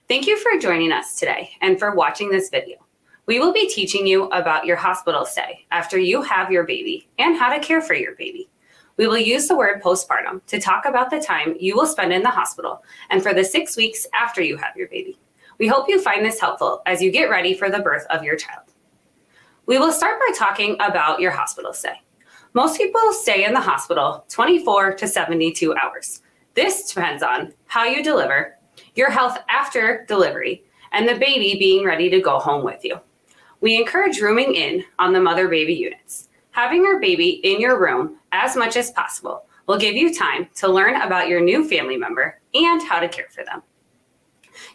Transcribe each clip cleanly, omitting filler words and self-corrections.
Thank you for joining us today and for watching this video. We will be teaching you about your hospital stay after you have your baby and how to care for your baby. We will use the word postpartum to talk about the time you will spend in the hospital and for the 6 weeks after you have your baby. We hope you find this helpful as you get ready for the birth of your child. We will start by talking about your hospital stay. Most people stay in the hospital 24 to 72 hours. This depends on how you deliver, your health after delivery, and the baby being ready to go home with you. We encourage rooming in on the mother-baby units. Having your baby in your room as much as possible will give you time to learn about your new family member and how to care for them.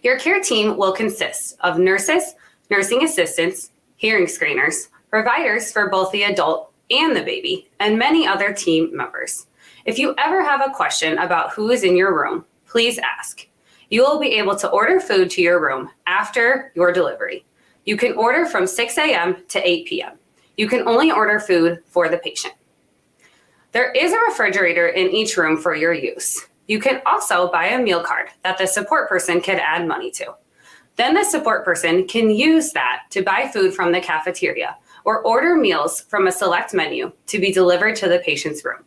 Your care team will consist of nurses, nursing assistants, hearing screeners, providers for both the adult and the baby, and many other team members. If you ever have a question about who is in your room, please ask. You will be able to order food to your room after your delivery. You can order from 6 a.m. to 8 p.m. You can only order food for the patient. There is a refrigerator in each room for your use. You can also buy a meal card that the support person can add money to. Then the support person can use that to buy food from the cafeteria or order meals from a select menu to be delivered to the patient's room.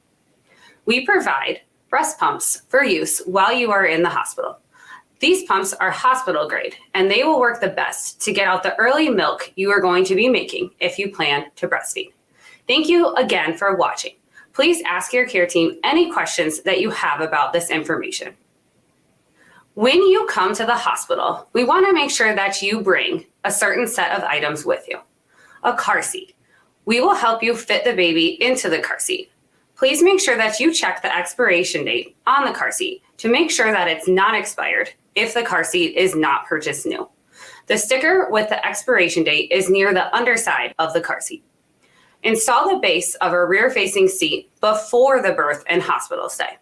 We provide breast pumps for use while you are in the hospital. These pumps are hospital grade, and they will work the best to get out the early milk you are going to be making if you plan to breastfeed. Thank you again for watching. Please ask your care team any questions that you have about this information. When you come to the hospital, we want to make sure that you bring a certain set of items with you. A car seat. We will help you fit the baby into the car seat. Please make sure that you check the expiration date on the car seat to make sure that it's not expired if the car seat is not purchased new. The sticker with the expiration date is near the underside of the car seat. Install the base of a rear-facing seat before the birth and hospital stay.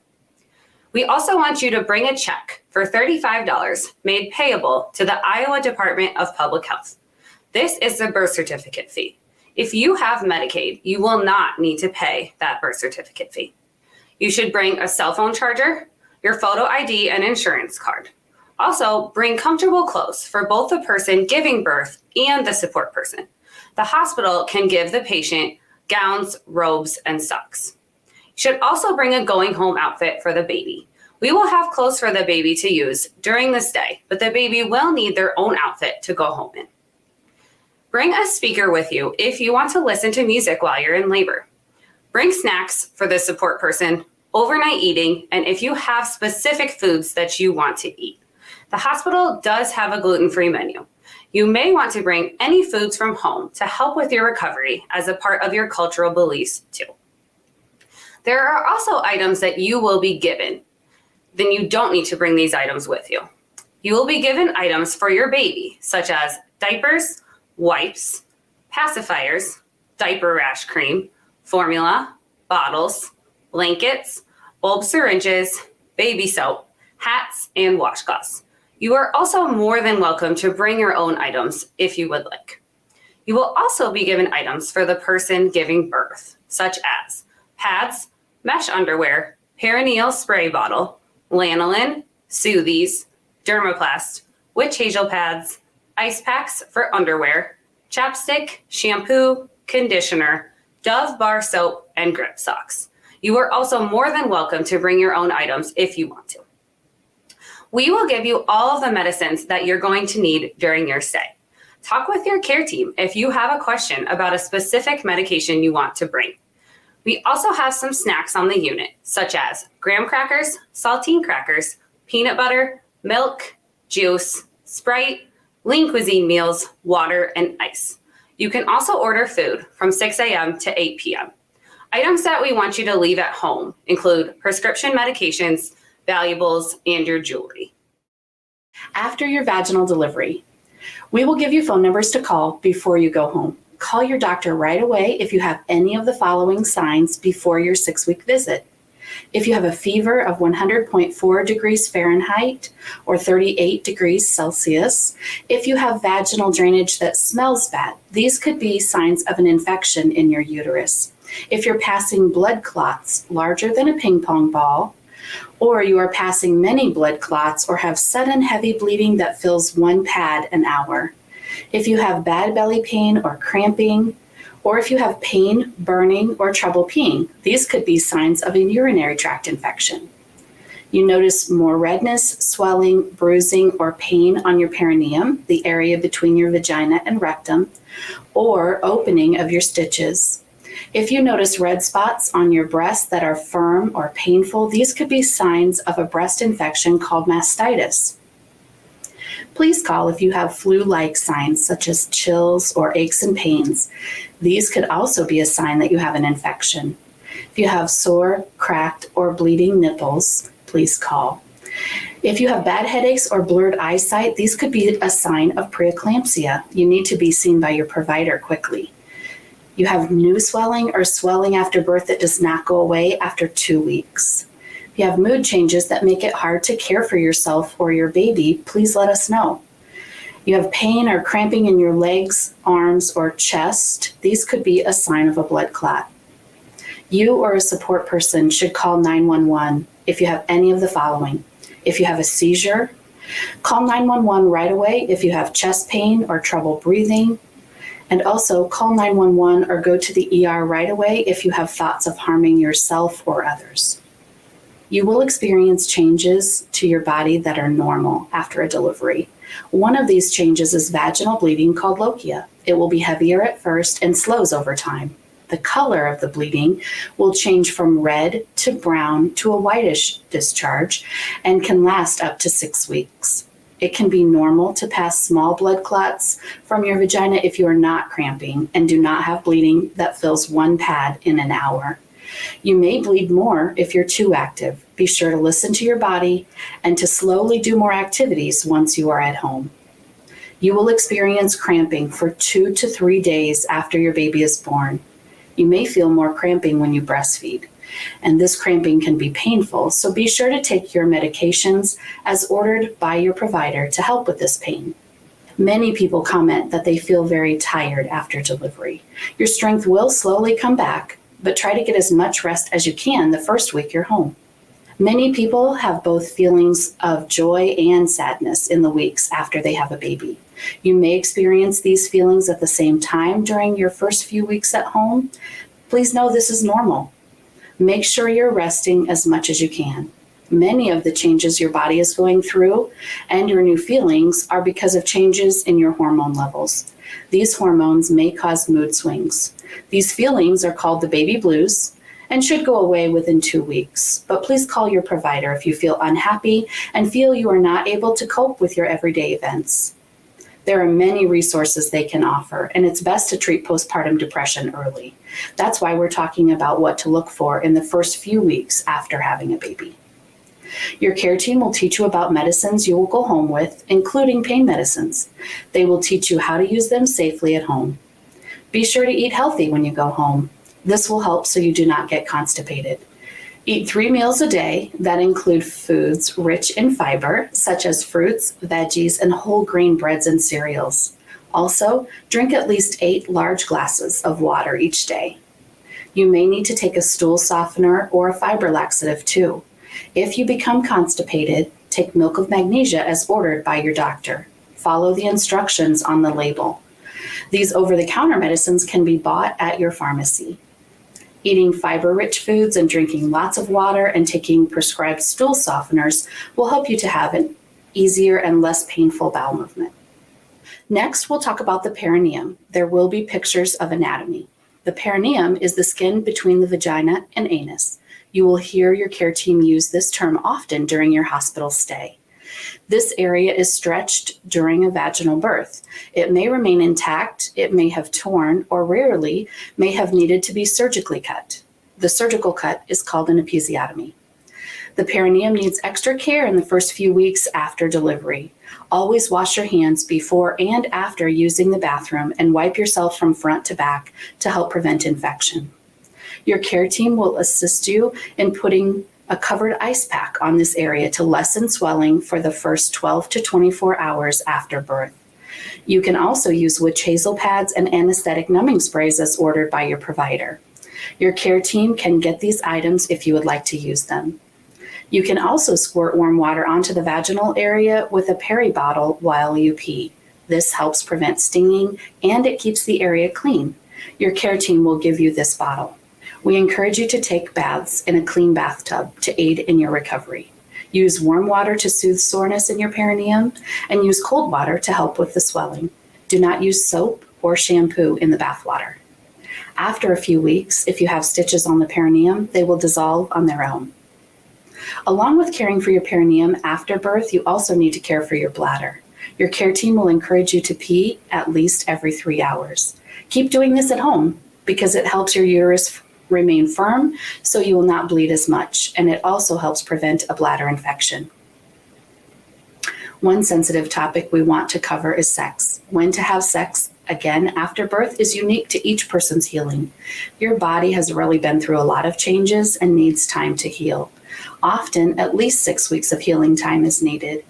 We also want you to bring a check for $35 made payable to the Iowa Department of Public Health. This is the birth certificate fee. If you have Medicaid, you will not need to pay that birth certificate fee. You should bring a cell phone charger, your photo ID and insurance card. Also, bring comfortable clothes for both the person giving birth and the support person. The hospital can give the patient gowns, robes, and socks. You should also bring a going home outfit for the baby. We will have clothes for the baby to use during the stay, but the baby will need their own outfit to go home in. Bring a speaker with you if you want to listen to music while you're in labor. Bring snacks for the support person, overnight eating, and if you have specific foods that you want to eat. The hospital does have a gluten-free menu. You may want to bring any foods from home to help with your recovery as a part of your cultural beliefs too. There are also items that you will be given. Then you don't need to bring these items with you. You will be given items for your baby, such as diapers, wipes, pacifiers, diaper rash cream, formula, bottles, blankets, bulb syringes, baby soap, hats, and washcloths. You are also more than welcome to bring your own items if you would like. You will also be given items for the person giving birth, such as pads, mesh underwear, perineal spray bottle, lanolin, soothies, dermoplast, witch hazel pads, ice packs for underwear, chapstick, shampoo, conditioner, Dove bar soap, and grip socks. You are also more than welcome to bring your own items if you want to. We will give you all of the medicines that you're going to need during your stay. Talk with your care team if you have a question about a specific medication you want to bring. We also have some snacks on the unit, such as graham crackers, saltine crackers, peanut butter, milk, juice, Sprite, lean cuisine meals, water, and ice. You can also order food from 6 a.m. to 8 p.m. Items that we want you to leave at home include prescription medications, valuables, and your jewelry. After your vaginal delivery, we will give you phone numbers to call before you go home. Call your doctor right away if you have any of the following signs before your 6-week visit. If you have a fever of 100.4 degrees Fahrenheit or 38 degrees Celsius, if you have vaginal drainage that smells bad, these could be signs of an infection in your uterus. If you're passing blood clots larger than a ping pong ball, or you are passing many blood clots or have sudden heavy bleeding that fills one pad an hour. If you have bad belly pain or cramping, or if you have pain, burning, or trouble peeing, these could be signs of a urinary tract infection. You notice more redness, swelling, bruising, or pain on your perineum, the area between your vagina and rectum, or opening of your stitches. If you notice red spots on your breast that are firm or painful, these could be signs of a breast infection called mastitis. Please call if you have flu-like signs such as chills or aches and pains. These could also be a sign that you have an infection. If you have sore, cracked, or bleeding nipples, please call. If you have bad headaches or blurred eyesight, these could be a sign of preeclampsia. You need to be seen by your provider quickly. You have new swelling or swelling after birth that does not go away after 2 weeks. If you have mood changes that make it hard to care for yourself or your baby, please let us know. You have pain or cramping in your legs, arms, or chest, these could be a sign of a blood clot. You or a support person should call 911 if you have any of the following. If you have a seizure, call 911 right away if you have chest pain or trouble breathing. And also call 911 or go to the ER right away if you have thoughts of harming yourself or others. You will experience changes to your body that are normal after a delivery. One of these changes is vaginal bleeding called lochia. It will be heavier at first and slows over time. The color of the bleeding will change from red to brown to a whitish discharge and can last up to 6 weeks. It can be normal to pass small blood clots from your vagina if you are not cramping and do not have bleeding that fills one pad in an hour. You may bleed more if you're too active. Be sure to listen to your body and to slowly do more activities once you are at home. You will experience cramping for 2 to 3 days after your baby is born. You may feel more cramping when you breastfeed, and this cramping can be painful, so be sure to take your medications as ordered by your provider to help with this pain. Many people comment that they feel very tired after delivery. Your strength will slowly come back, but try to get as much rest as you can the first week you're home. Many people have both feelings of joy and sadness in the weeks after they have a baby. You may experience these feelings at the same time during your first few weeks at home. Please know this is normal. Make sure you're resting as much as you can. Many of the changes your body is going through and your new feelings are because of changes in your hormone levels. These hormones may cause mood swings. These feelings are called the baby blues and should go away within 2 weeks. But please call your provider if you feel unhappy and feel you are not able to cope with your everyday events. There are many resources they can offer, and it's best to treat postpartum depression early. That's why we're talking about what to look for in the first few weeks after having a baby. Your care team will teach you about medicines you will go home with, including pain medicines. They will teach you how to use them safely at home. Be sure to eat healthy when you go home. This will help so you do not get constipated. Eat 3 meals a day that include foods rich in fiber, such as fruits, veggies, and whole grain breads and cereals. Also, drink at least 8 large glasses of water each day. You may need to take a stool softener or a fiber laxative too. If you become constipated, take milk of magnesia as ordered by your doctor. Follow the instructions on the label. These over-the-counter medicines can be bought at your pharmacy. Eating fiber-rich foods and drinking lots of water and taking prescribed stool softeners will help you to have an easier and less painful bowel movement. Next, we'll talk about the perineum. There will be pictures of anatomy. The perineum is the skin between the vagina and anus. You will hear your care team use this term often during your hospital stay. This area is stretched during a vaginal birth. It may remain intact, it may have torn, or rarely may have needed to be surgically cut. The surgical cut is called an episiotomy. The perineum needs extra care in the first few weeks after delivery. Always wash your hands before and after using the bathroom and wipe yourself from front to back to help prevent infection. Your care team will assist you in putting a covered ice pack on this area to lessen swelling for the first 12 to 24 hours after birth. You can also use witch hazel pads and anesthetic numbing sprays as ordered by your provider. Your care team can get these items if you would like to use them. You can also squirt warm water onto the vaginal area with a peri bottle while you pee. This helps prevent stinging and it keeps the area clean. Your care team will give you this bottle. We encourage you to take baths in a clean bathtub to aid in your recovery. Use warm water to soothe soreness in your perineum and use cold water to help with the swelling. Do not use soap or shampoo in the bath water. After a few weeks, if you have stitches on the perineum, they will dissolve on their own. Along with caring for your perineum after birth, you also need to care for your bladder. Your care team will encourage you to pee at least every 3 hours. Keep doing this at home because it helps your uterus remain firm so you will not bleed as much, and it also helps prevent a bladder infection. One sensitive topic we want to cover is sex. When to have sex again after birth is unique to each person's healing. Your body has really been through a lot of changes and needs time to heal. Often, at least 6 weeks of healing time is needed.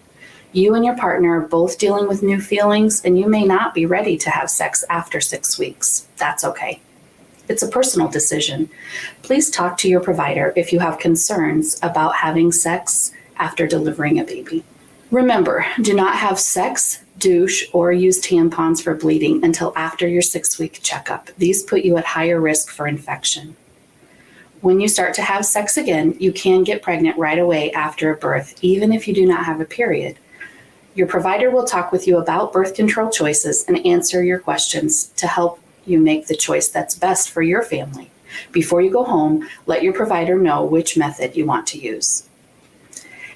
You and your partner are both dealing with new feelings, and you may not be ready to have sex after 6 weeks. That's okay. It's a personal decision. Please talk to your provider if you have concerns about having sex after delivering a baby. Remember, do not have sex, douche, or use tampons for bleeding until after your 6-week checkup. These put you at higher risk for infection. When you start to have sex again, you can get pregnant right away after a birth, even if you do not have a period. Your provider will talk with you about birth control choices and answer your questions to help you make the choice that's best for your family. Before you go home, let your provider know which method you want to use.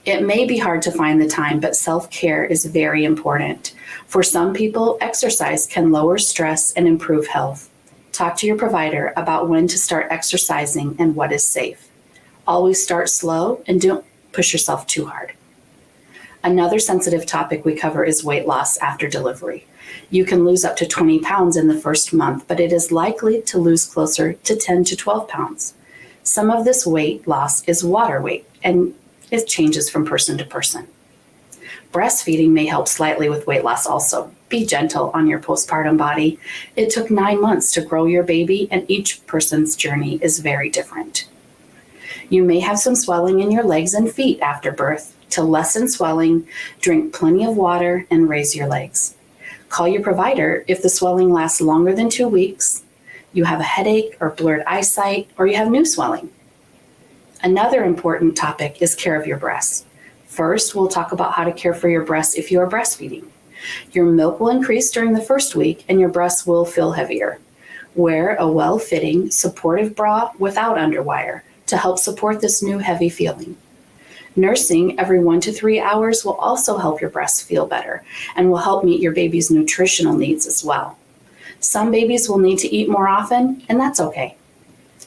It may be hard to find the time, but self-care is very important. For some people, exercise can lower stress and improve health. Talk to your provider about when to start exercising and what is safe. Always start slow and don't push yourself too hard. Another sensitive topic we cover is weight loss after delivery. You can lose up to 20 pounds in the first month, but it is likely to lose closer to 10 to 12 pounds. Some of this weight loss is water weight, and it changes from person to person. Breastfeeding may help slightly with weight loss also. Be gentle on your postpartum body. It took 9 months to grow your baby, and each person's journey is very different. You may have some swelling in your legs and feet after birth. To lessen swelling, drink plenty of water and raise your legs. Call your provider if the swelling lasts longer than 2 weeks, you have a headache or blurred eyesight, or you have new swelling. Another important topic is care of your breasts. First, we'll talk about how to care for your breasts if you are breastfeeding. Your milk will increase during the first week and your breasts will feel heavier. Wear a well-fitting, supportive bra without underwire to help support this new heavy feeling. Nursing every 1 to 3 hours will also help your breasts feel better and will help meet your baby's nutritional needs as well. Some babies will need to eat more often, and that's okay.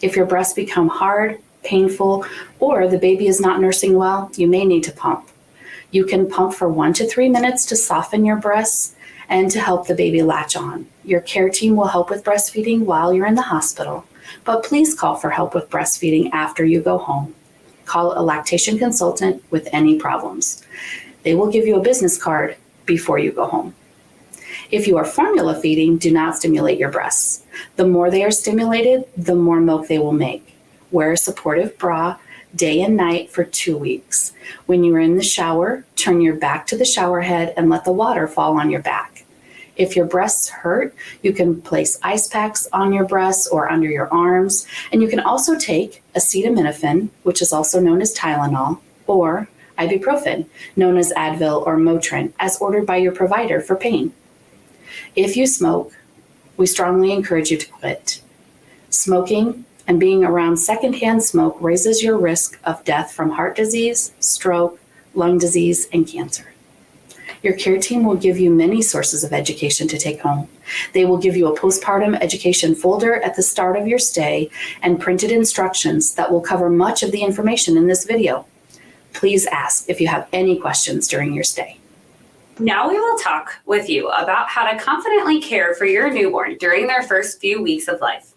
If your breasts become hard, painful, or the baby is not nursing well, you may need to pump. You can pump for 1 to 3 minutes to soften your breasts and to help the baby latch on. Your care team will help with breastfeeding while you're in the hospital, but please call for help with breastfeeding after you go home. Call a lactation consultant with any problems. They will give you a business card before you go home. If you are formula feeding, do not stimulate your breasts. The more they are stimulated, the more milk they will make. Wear a supportive bra day and night for 2 weeks. When you are in the shower, turn your back to the shower head and let the water fall on your back. If your breasts hurt, you can place ice packs on your breasts or under your arms, and you can also take acetaminophen, which is also known as Tylenol, or ibuprofen, known as Advil or Motrin, as ordered by your provider for pain. If you smoke, we strongly encourage you to quit. Smoking and being around secondhand smoke raises your risk of death from heart disease, stroke, lung disease, and cancer. Your care team will give you many sources of education to take home. They will give you a postpartum education folder at the start of your stay and printed instructions that will cover much of the information in this video. Please ask if you have any questions during your stay. Now we will talk with you about how to confidently care for your newborn during their first few weeks of life.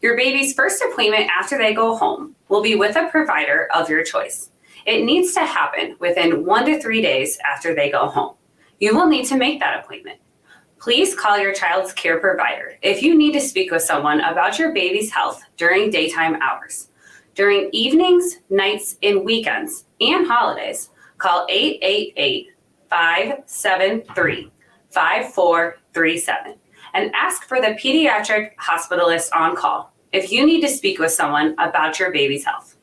Your baby's first appointment after they go home will be with a provider of your choice. It needs to happen within 1 to 3 days after they go home. You will need to make that appointment. Please call your child's care provider if you need to speak with someone about your baby's health during daytime hours. During evenings, nights, and weekends, and holidays, call 888-573-5437 and ask for the pediatric hospitalist on call if you need to speak with someone about your baby's health.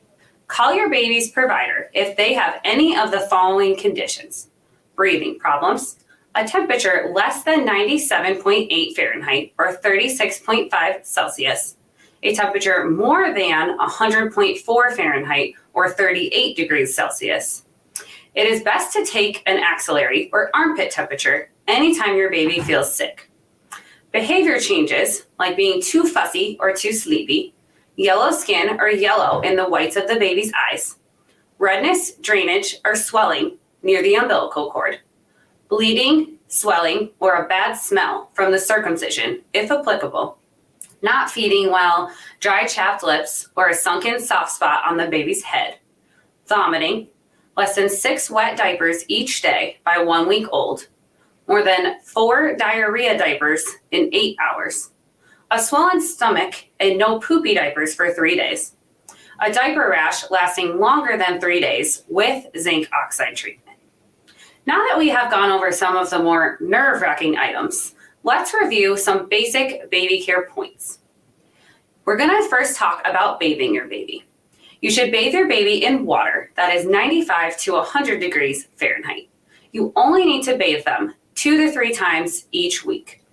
Call your baby's provider if they have any of the following conditions: breathing problems, a temperature less than 97.8 Fahrenheit or 36.5 Celsius, a temperature more than 100.4 Fahrenheit or 38 degrees Celsius. It is best to take an axillary or armpit temperature anytime your baby feels sick. Behavior changes, like being too fussy or too sleepy, yellow skin or yellow in the whites of the baby's eyes, redness, drainage, or swelling near the umbilical cord, bleeding, swelling, or a bad smell from the circumcision, if applicable, not feeding well, dry chapped lips, or a sunken soft spot on the baby's head, vomiting, less than 6 wet diapers each day by 1 week old, more than 4 diarrhea diapers in 8 hours, a swollen stomach and no poopy diapers for 3 days, a diaper rash lasting longer than 3 days with zinc oxide treatment. Now that we have gone over some of the more nerve-wracking items, let's review some basic baby care points. We're going to first talk about bathing your baby. You should bathe your baby in water that is 95 to 100 degrees Fahrenheit. You only need to bathe them 2 to 3 times each week.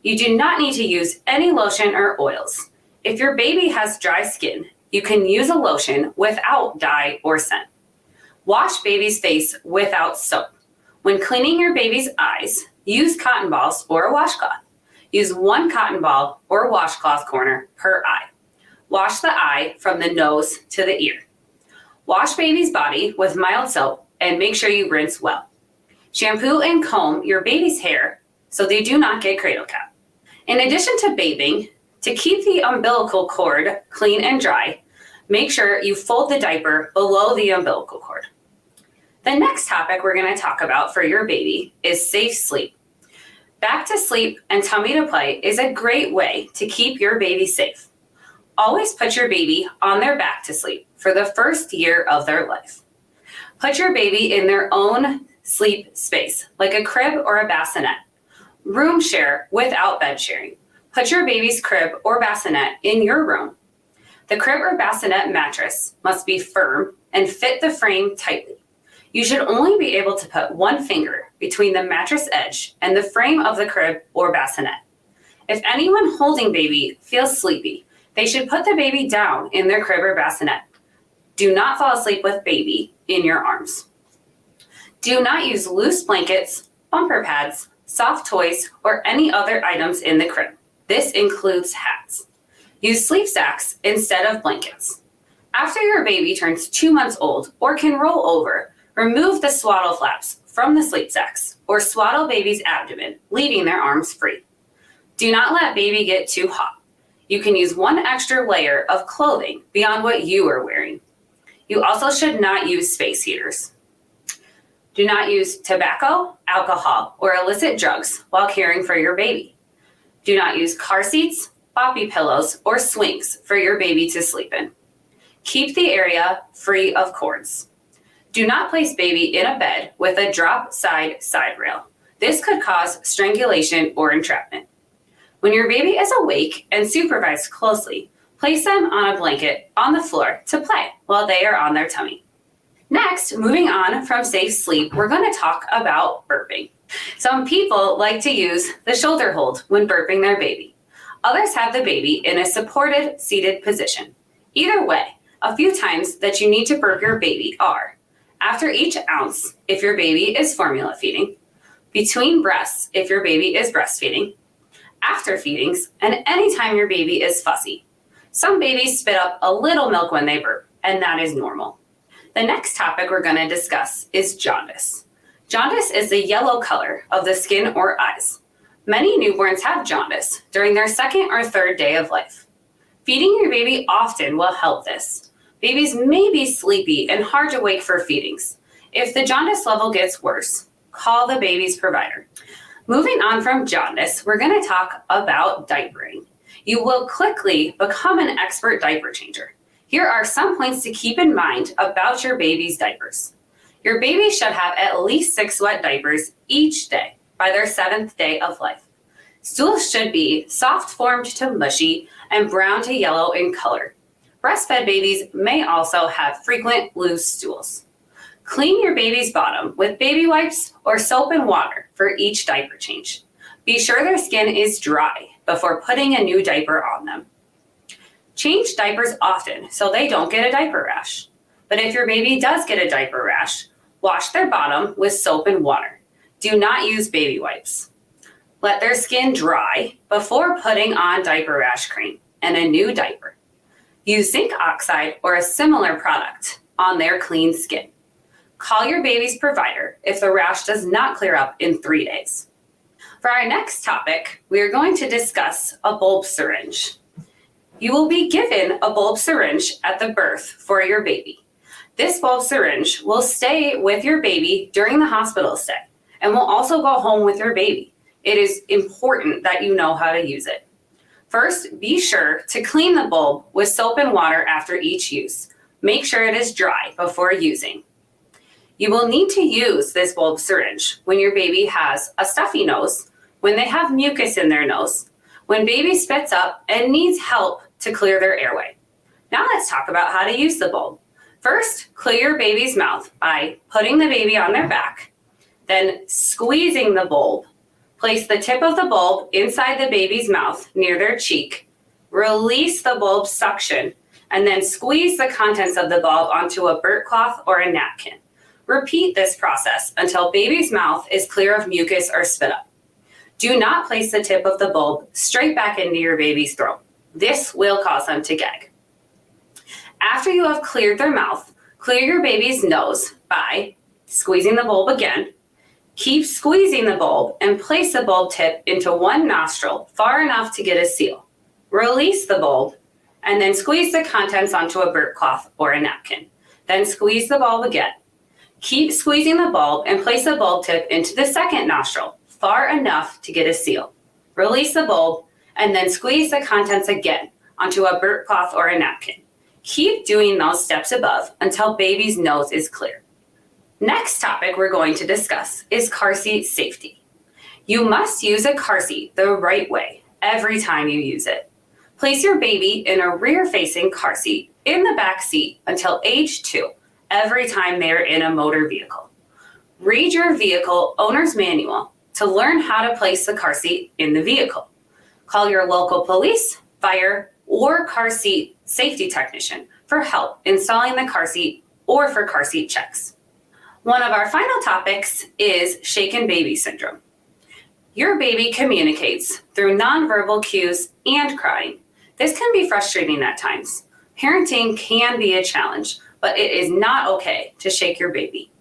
You do not need to use any lotion or oils. If your baby has dry skin, you can use a lotion without dye or scent. Wash baby's face without soap. When cleaning your baby's eyes, use cotton balls or a washcloth. Use 1 cotton ball or washcloth corner per eye. Wash the eye from the nose to the ear. Wash baby's body with mild soap and make sure you rinse well. Shampoo and comb your baby's hair so they do not get cradle cap. In addition to bathing, to keep the umbilical cord clean and dry, make sure you fold the diaper below the umbilical cord. The next topic we're going to talk about for your baby is safe sleep. Back to sleep and tummy to play is a great way to keep your baby safe. Always put your baby on their back to sleep for the first year of their life. Put your baby in their own sleep space, like a crib or a bassinet. Room share without bed sharing. Put your baby's crib or bassinet in your room. The crib or bassinet mattress must be firm and fit the frame tightly. You should only be able to put 1 finger between the mattress edge and the frame of the crib or bassinet. If anyone holding baby feels sleepy, they should put the baby down in their crib or bassinet. Do not fall asleep with baby in your arms. Do not use loose blankets, bumper pads, soft toys, or any other items in the crib. This includes hats. Use sleep sacks instead of blankets. After your baby turns 2 months old or can roll over, remove the swaddle flaps from the sleep sacks or swaddle baby's abdomen, leaving their arms free. Do not let baby get too hot. You can use 1 extra layer of clothing beyond what you are wearing. You also should not use space heaters. Do not use tobacco, alcohol, or illicit drugs while caring for your baby. Do not use car seats, boppy pillows, or swings for your baby to sleep in. Keep the area free of cords. Do not place baby in a bed with a drop side rail. This could cause strangulation or entrapment. When your baby is awake and supervised closely, place them on a blanket on the floor to play while they are on their tummy. Next, moving on from safe sleep, we're going to talk about burping. Some people like to use the shoulder hold when burping their baby. Others have the baby in a supported seated position. Either way, a few times that you need to burp your baby are: after each ounce, if your baby is formula feeding; between breasts, if your baby is breastfeeding; after feedings, and anytime your baby is fussy. Some babies spit up a little milk when they burp, and that is normal. The next topic we're going to discuss is jaundice. Jaundice is the yellow color of the skin or eyes. Many newborns have jaundice during their 2nd or 3rd day of life. Feeding your baby often will help this. Babies may be sleepy and hard to wake for feedings. If the jaundice level gets worse, call the baby's provider. Moving on from jaundice, we're going to talk about diapering. You will quickly become an expert diaper changer. Here are some points to keep in mind about your baby's diapers. Your baby should have at least 6 wet diapers each day by their 7th day of life. Stools should be soft formed to mushy and brown to yellow in color. Breastfed babies may also have frequent loose stools. Clean your baby's bottom with baby wipes or soap and water for each diaper change. Be sure their skin is dry before putting a new diaper on them. Change diapers often so they don't get a diaper rash. But if your baby does get a diaper rash, wash their bottom with soap and water. Do not use baby wipes. Let their skin dry before putting on diaper rash cream and a new diaper. Use zinc oxide or a similar product on their clean skin. Call your baby's provider if the rash does not clear up in 3 days. For our next topic, we are going to discuss a bulb syringe. You will be given a bulb syringe at the birth for your baby. This bulb syringe will stay with your baby during the hospital stay and will also go home with your baby. It is important that you know how to use it. First, be sure to clean the bulb with soap and water after each use. Make sure it is dry before using. You will need to use this bulb syringe when your baby has a stuffy nose, when they have mucus in their nose, when baby spits up and needs help to clear their airway. Now let's talk about how to use the bulb. First, clear your baby's mouth by putting the baby on their back, then squeezing the bulb. Place the tip of the bulb inside the baby's mouth near their cheek. Release the bulb suction, and then squeeze the contents of the bulb onto a burp cloth or a napkin. Repeat this process until baby's mouth is clear of mucus or spit up. Do not place the tip of the bulb straight back into your baby's throat. This will cause them to gag. After you have cleared their mouth, clear your baby's nose by squeezing the bulb again. Keep squeezing the bulb and place the bulb tip into one nostril far enough to get a seal. Release the bulb and then squeeze the contents onto a burp cloth or a napkin. Then squeeze the bulb again. Keep squeezing the bulb and place the bulb tip into the second nostril far enough to get a seal. Release the bulb and then squeeze the contents again onto a burp cloth or a napkin. Keep doing those steps above until baby's nose is clear. Next topic we're going to discuss is car seat safety. You must use a car seat the right way every time you use it. Place your baby in a rear-facing car seat in the back seat until age 2 every time they are in a motor vehicle. Read your vehicle owner's manual to learn how to place the car seat in the vehicle. Call your local police, fire, or car seat safety technician for help installing the car seat or for car seat checks. One of our final topics is shaken baby syndrome. Your baby communicates through nonverbal cues and crying. This can be frustrating at times. Parenting can be a challenge, but it is not okay to shake your baby.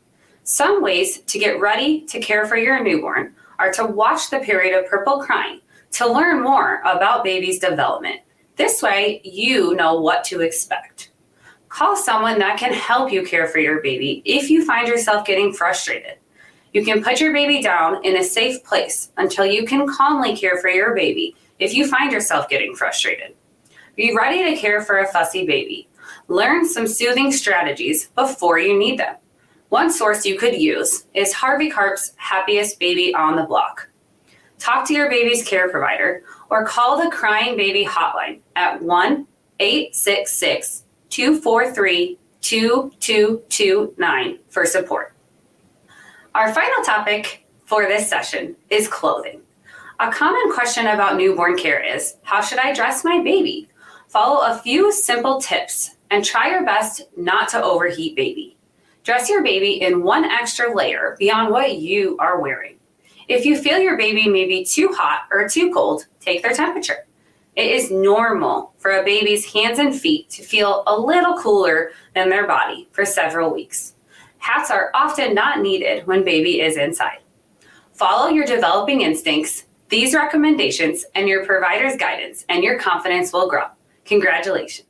Some ways to get ready to care for your newborn are to watch the period of purple crying to learn more about baby's development. This way, you know what to expect. Call someone that can help you care for your baby if you find yourself getting frustrated. You can put your baby down in a safe place until you can calmly care for your baby if you find yourself getting frustrated. Be ready to care for a fussy baby. Learn some soothing strategies before you need them. One source you could use is Harvey Karp's Happiest Baby on the Block. Talk to your baby's care provider or call the Crying Baby Hotline at 1-866-243-2229 for support. Our final topic for this session is clothing. A common question about newborn care is, how should I dress my baby? Follow a few simple tips and try your best not to overheat baby. Dress your baby in one extra layer beyond what you are wearing. If you feel your baby may be too hot or too cold, take their temperature. It is normal for a baby's hands and feet to feel a little cooler than their body for several weeks. Hats are often not needed when baby is inside. Follow your developing instincts, these recommendations, and your provider's guidance, and your confidence will grow. Congratulations.